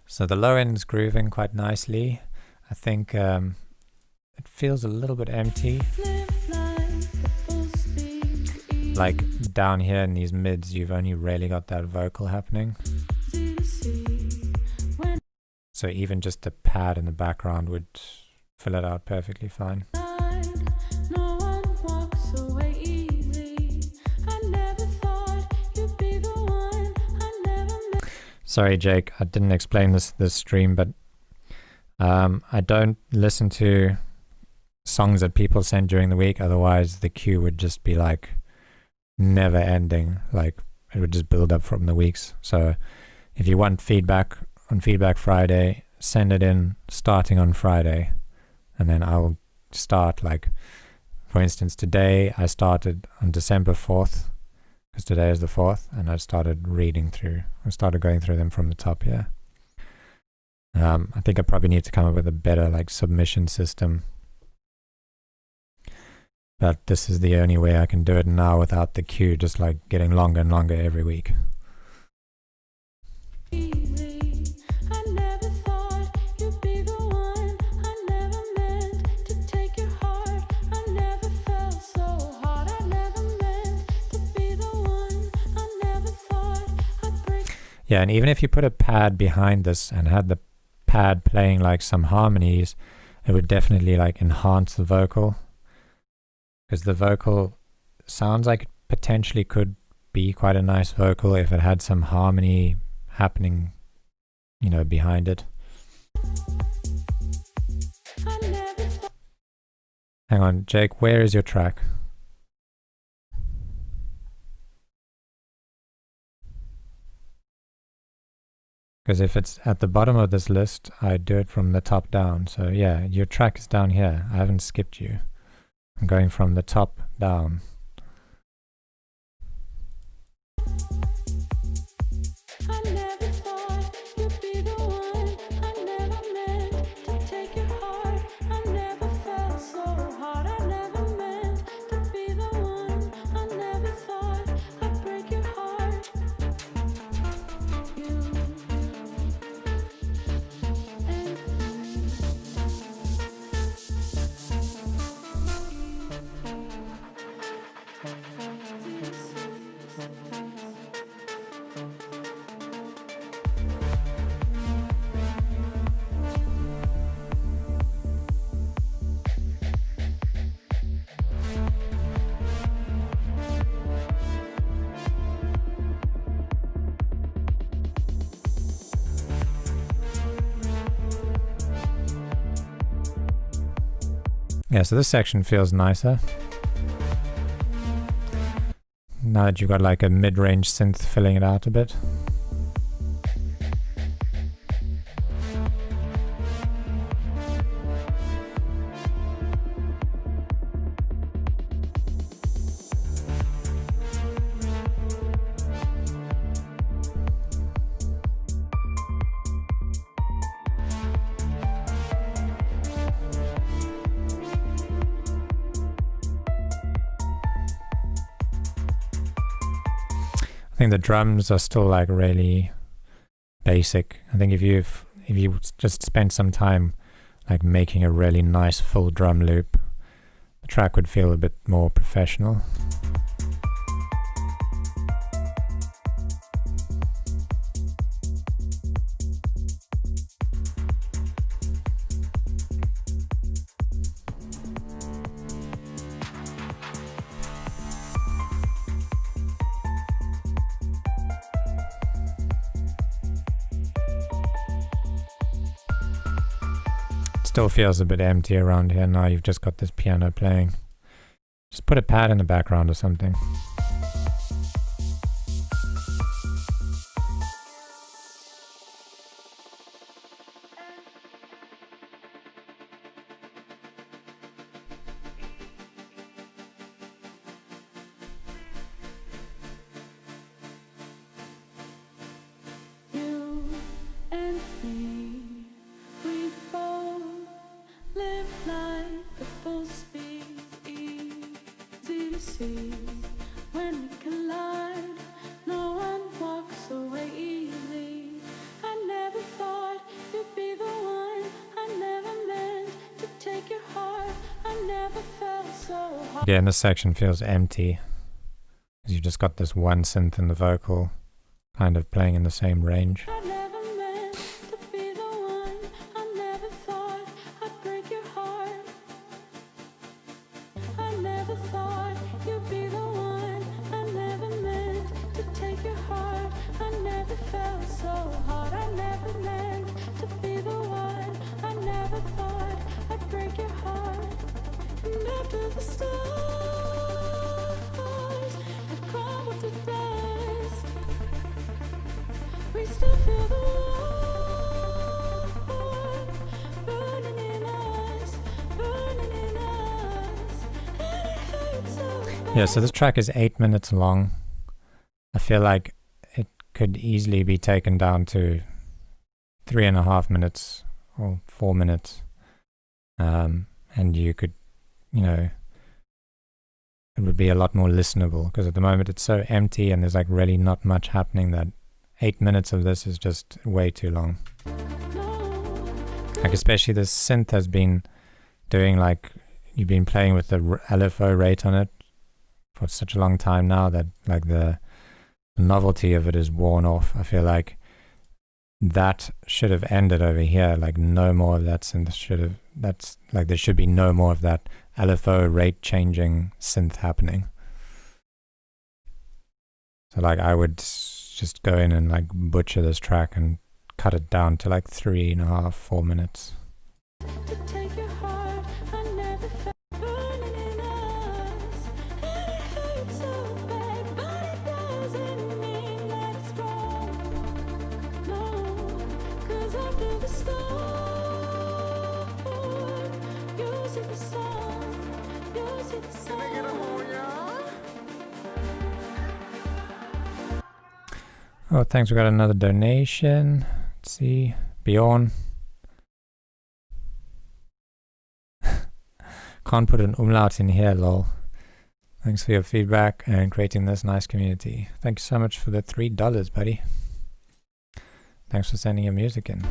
So the low end is grooving quite nicely. I think it feels a little bit empty. Like down here in these mids, you've only really got that vocal happening. So even just a pad in the background would fill it out perfectly fine. Sorry, Jake, I didn't explain this stream, but I don't listen to songs that people send during the week. Otherwise, the queue would just be like never ending. Like it would just build up from the weeks. So if you want feedback on Feedback Friday, send it in starting on Friday, and then I'll start. Like, for instance, today I started on December 4th. Because today is the 4th, and I started going through them from the top here. I think I probably need to come up with a better like submission system. But this is the only way I can do it now without the queue just like getting longer and longer every week. Yeah, and even if you put a pad behind this and had the pad playing like some harmonies, it would definitely like enhance the vocal. Because the vocal sounds like it potentially could be quite a nice vocal if it had some harmony happening, you know, behind it. Hang on, Jake, where is your track? Because if it's at the bottom of this list, I do it from the top down. So yeah, your track is down here. I haven't skipped you. I'm going from the top down. Yeah, so this section feels nicer. Now that you've got like a mid-range synth filling it out a bit. I think the drums are still like really basic. I think if you just spent some time like making a really nice full drum loop, the track would feel a bit more professional. Still feels a bit empty around here now. You've just got this piano playing. Just put a pad in the background or something. Yeah, and this section feels empty because you just got this one synth in the vocal kind of playing in the same range. Yeah, so this track is 8 minutes long. I feel like it could easily be taken down to 3.5 minutes or 4 minutes. And you could, it would be a lot more listenable, because at the moment it's so empty and there's like really not much happening that 8 minutes of this is just way too long. Like especially the synth has been doing like, you've been playing with the LFO rate on it for such a long time now that like the novelty of it is worn off. I feel like that should have ended over here. Like no more of that synth there should be no more of that LFO rate changing synth happening. So like I would just go in and like butcher this track and cut it down to like 3.5, 4 minutes. Oh, thanks. We got another donation. Let's see. Bjorn. Can't put an umlaut in here, lol. Thanks for your feedback and creating this nice community. Thank you so much for the $3, buddy. Thanks for sending your music in.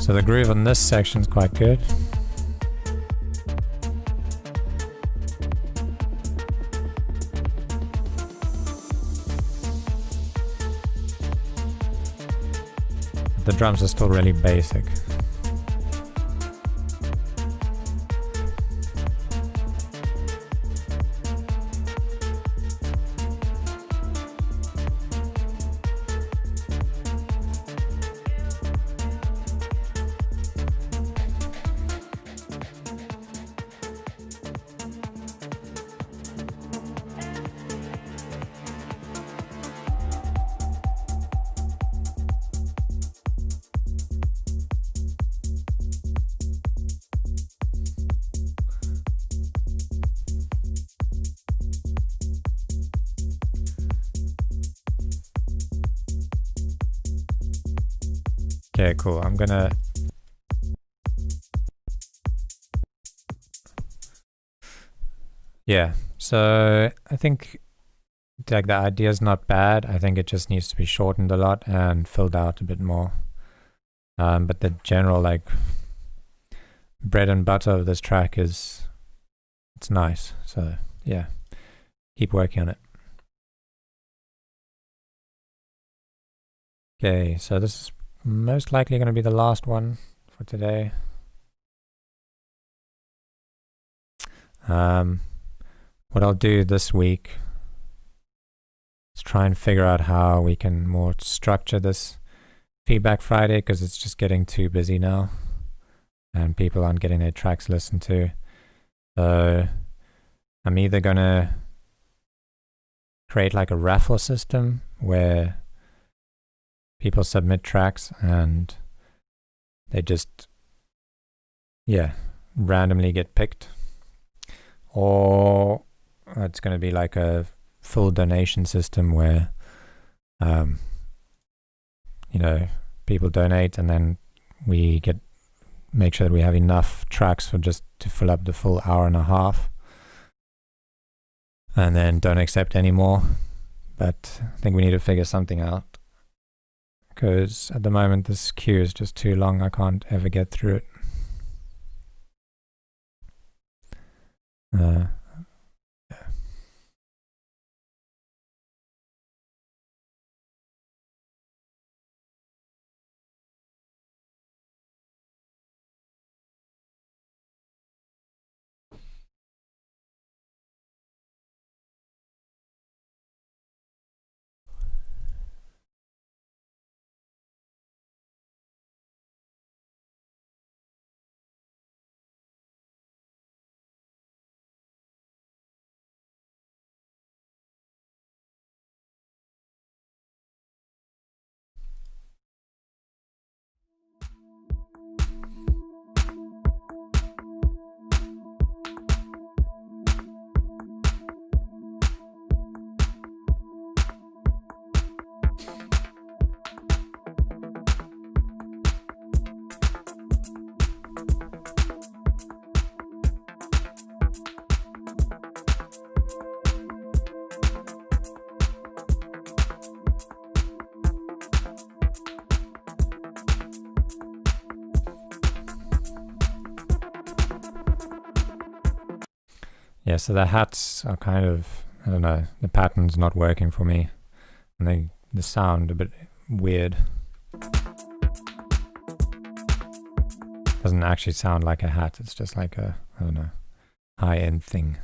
So the groove on this section is quite good. drums are still really basic. Okay, cool. I'm gonna so I think like the idea is not bad. I think it just needs to be shortened a lot and filled out a bit more. But the general like bread and butter of this track it's nice. So yeah, keep working on it. Okay, so this is most likely going to be the last one for today. What I'll do this week is try and figure out how we can more structure this Feedback Friday, because it's just getting too busy now and people aren't getting their tracks listened to. So I'm either going to create like a raffle system where people submit tracks and they just randomly get picked, or it's going to be like a full donation system where people donate and then we make sure that we have enough tracks for just to fill up the full hour and a half, and then don't accept any more. But I think we need to figure something out, because at the moment this queue is just too long. I can't ever get through it. Yeah, so the hats are kind of, I don't know, the pattern's not working for me, and the sound a bit weird. Doesn't actually sound like a hat, it's just like a, I don't know, high-end thing.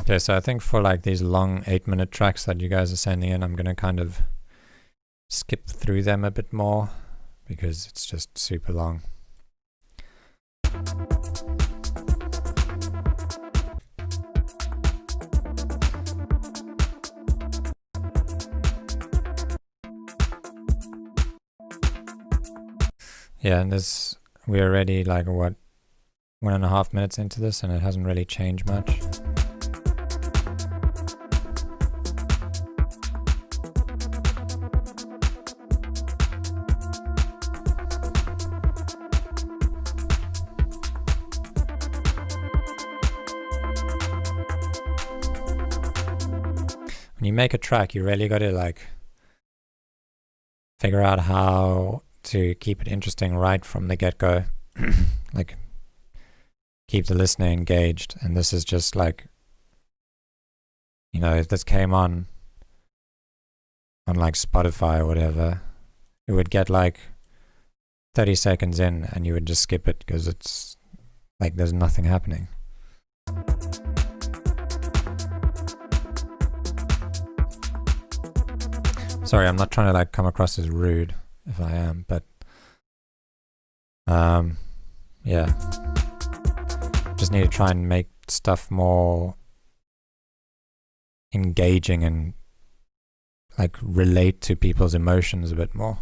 Okay, so I think for like these long 8-minute tracks that you guys are sending in, I'm going to kind of skip through them a bit more because it's just super long. Yeah, and we're already like 1.5 minutes into this and it hasn't really changed much. when you make a track, you really got to like figure out how to keep it interesting right from the get-go. Like keep the listener engaged. And this is just like, you know, if this came on like Spotify or whatever, it would get like 30 seconds in and you would just skip it because it's like there's nothing happening. Sorry, I'm not trying to like come across as rude if I am, but yeah. Just need to try and make stuff more engaging and like relate to people's emotions a bit more.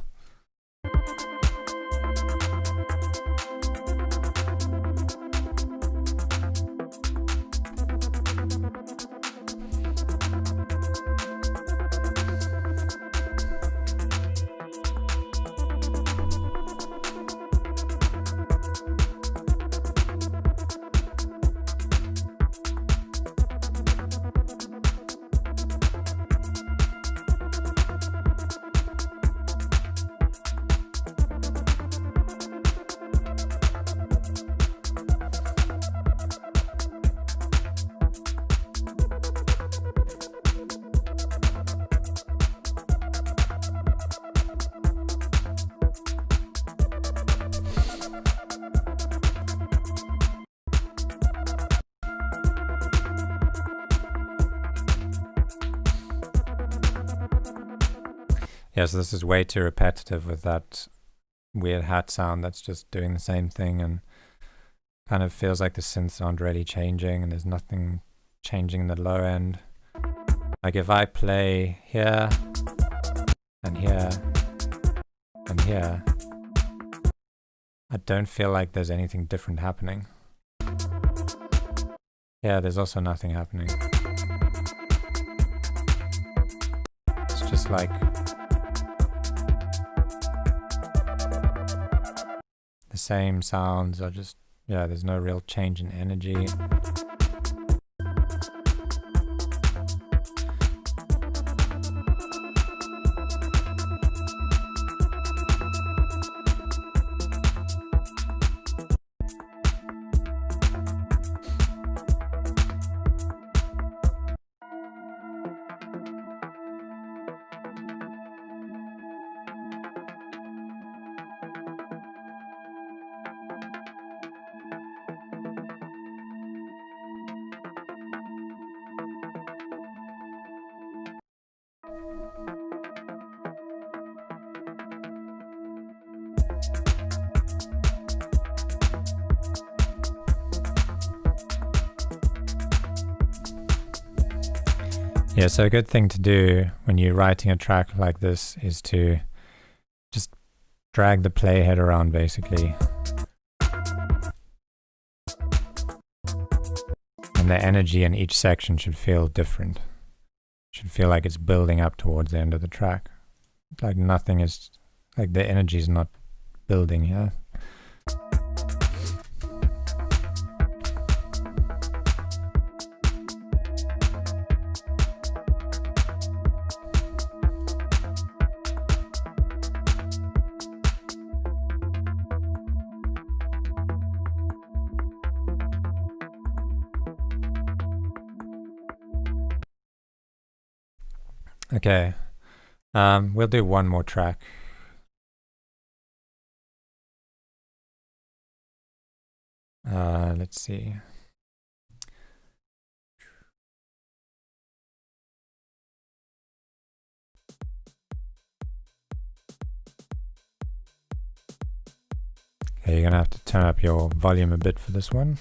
Yeah, so this is way too repetitive with that weird hat sound that's just doing the same thing, and kind of feels like the synths aren't really changing and there's nothing changing in the low end. Like if I play here and here and here, I don't feel like there's anything different happening. Yeah, there's also nothing happening. It's just like the same sounds are just, yeah, there's no real change in energy. Yeah, so a good thing to do when you're writing a track like this is to just drag the playhead around, basically. And the energy in each section should feel different. Should feel like it's building up towards the end of the track. Like nothing is, like the energy is not building, yeah? Okay, we'll do one more track. Let's see. Okay, you're gonna have to turn up your volume a bit for this one.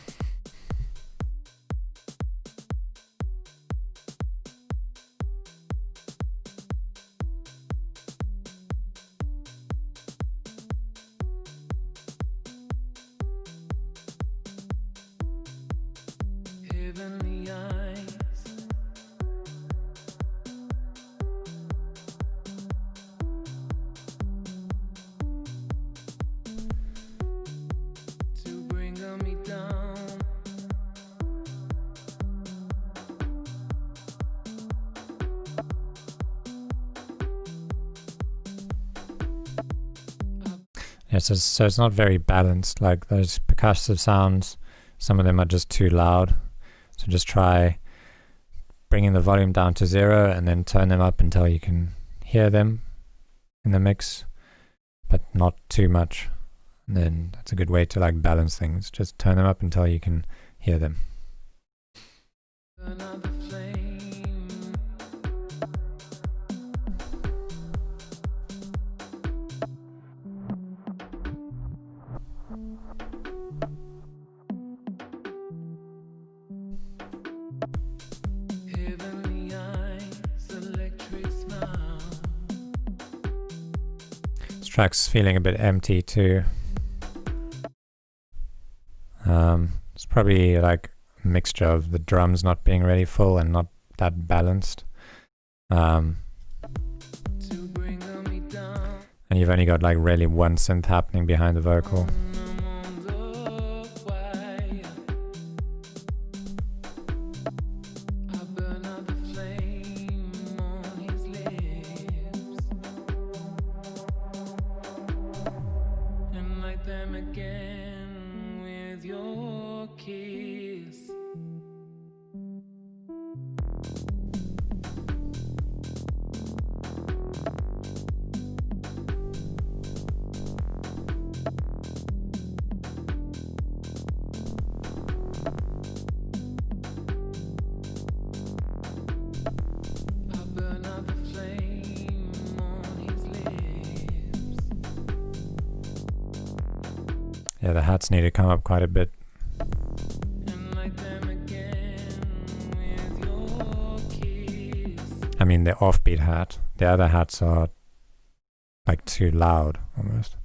Yeah, so it's not very balanced. Like those percussive sounds, some of them are just too loud. So just try bringing the volume down to 0 and then turn them up until you can hear them in the mix, but not too much. And then that's a good way to like balance things. Just turn them up until you can hear them. This track's feeling a bit empty too. It's probably like a mixture of the drums not being really full and not that balanced. And you've only got like really one synth happening behind the vocal. Yeah, the hats need to come up quite a bit. I mean, the offbeat hat. The other hats are like too loud almost.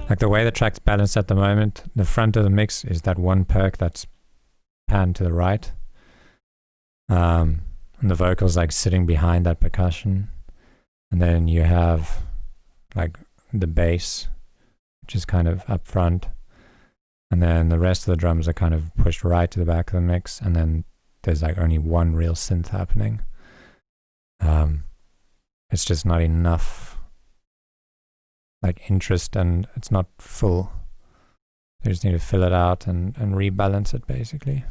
Like the way the track's balanced at the moment, the front of the mix is that one perk that's panned to the right. And the vocal's like sitting behind that percussion. And then you have like the bass, which is kind of up front. And then the rest of the drums are kind of pushed right to the back of the mix. And then there's like only one real synth happening. It's just not enough like interest, and it's not full. You just need to fill it out and rebalance it basically.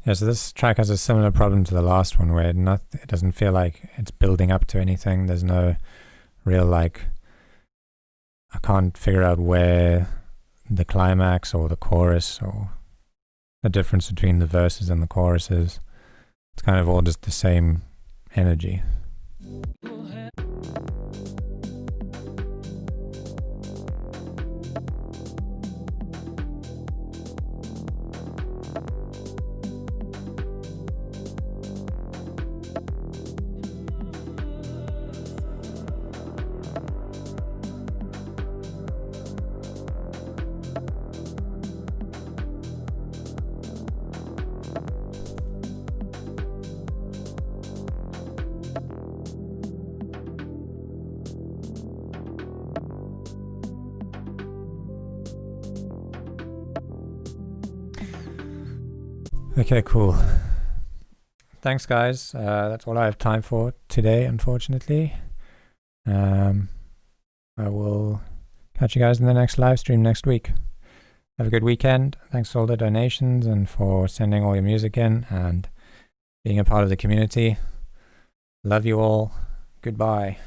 Yeah, so this track has a similar problem to the last one, where it doesn't feel like it's building up to anything. There's no real like, I can't figure out where the climax or the chorus or the difference between the verses and the choruses. It's kind of all just the same energy. Okay, cool. Thanks, guys. That's all I have time for today, unfortunately. I will catch you guys in the next live stream next week. Have a good weekend. Thanks for all the donations and for sending all your music in and being a part of the community. Love you all. Goodbye.